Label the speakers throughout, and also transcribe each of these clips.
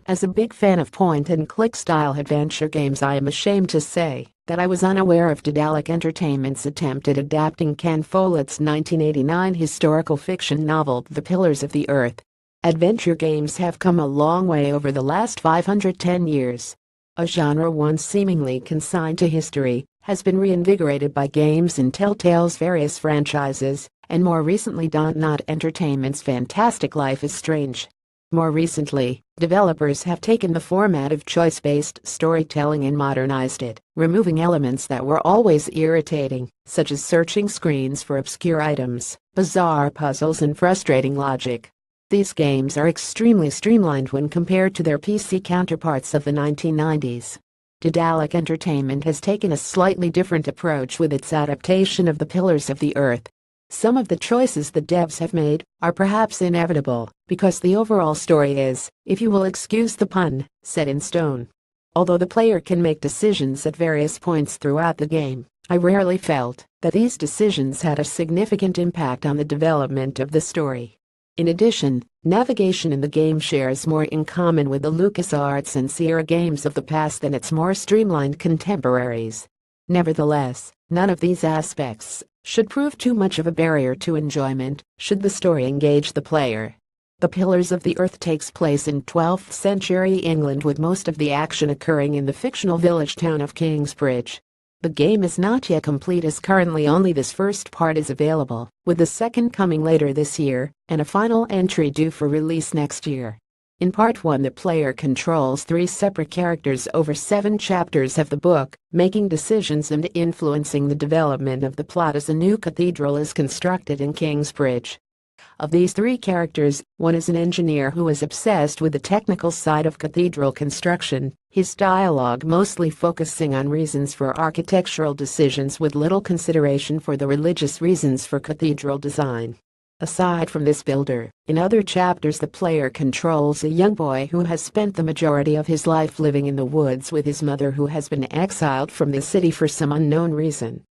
Speaker 1: As a big fan of point-and-click style adventure games, I am ashamed to say that I was unaware of Daedalic Entertainment's attempt at adapting Ken Follett's 1989 historical fiction novel The Pillars of the Earth. Adventure games have come a long way over the last 510 years. A genre once seemingly consigned to history has been reinvigorated by games in Telltale's various franchises, and more recently Daed Entertainment's fantastic Life is Strange. More recently, developers have taken the format of choice-based storytelling and modernized it, removing elements that were always irritating, such as searching screens for obscure items, bizarre puzzles, and frustrating logic. These games are extremely streamlined when compared to their PC counterparts of the 1990s. Daedalic Entertainment has taken a slightly different approach with its adaptation of The Pillars of the Earth. Some of the choices the devs have made are perhaps inevitable, because the overall story is, if you will excuse the pun, set in stone. Although the player can make decisions at various points throughout the game, I rarely felt that these decisions had a significant impact on the development of the story. In addition, navigation in the game shares more in common with the LucasArts and Sierra games of the past than its more streamlined contemporaries. Nevertheless, none of these aspects should prove too much of a barrier to enjoyment, should the story engage the player. The Pillars of the Earth takes place in 12th century England, with most of the action occurring in the fictional village town of Kingsbridge. The game is not yet complete, as currently only this first part is available, with the second coming later this year, and a final entry due for release next year. In Part 1, the player controls 3 separate characters over 7 chapters of the book, making decisions and influencing the development of the plot as a new cathedral is constructed in Kingsbridge. Of these 3 characters, one is an engineer who is obsessed with the technical side of cathedral construction, his dialogue mostly focusing on reasons for architectural decisions with little consideration for the religious reasons for cathedral design. Aside from this builder, in other chapters the player controls a young boy who has spent the majority of his life living in the woods with his mother, who has been exiled from the city for some unknown reason.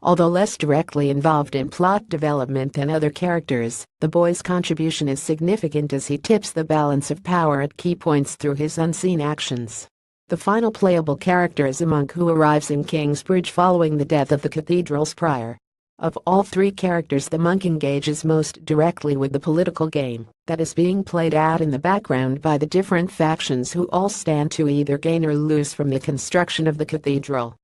Speaker 1: Although less directly involved in plot development than other characters, the boy's contribution is significant as he tips the balance of power at key points through his unseen actions. The final playable character is a monk who arrives in Kingsbridge following the death of the cathedral's prior. Of all 3 characters, the monk engages most directly with the political game that is being played out in the background by the different factions, who all stand to either gain or lose from the construction of the cathedral.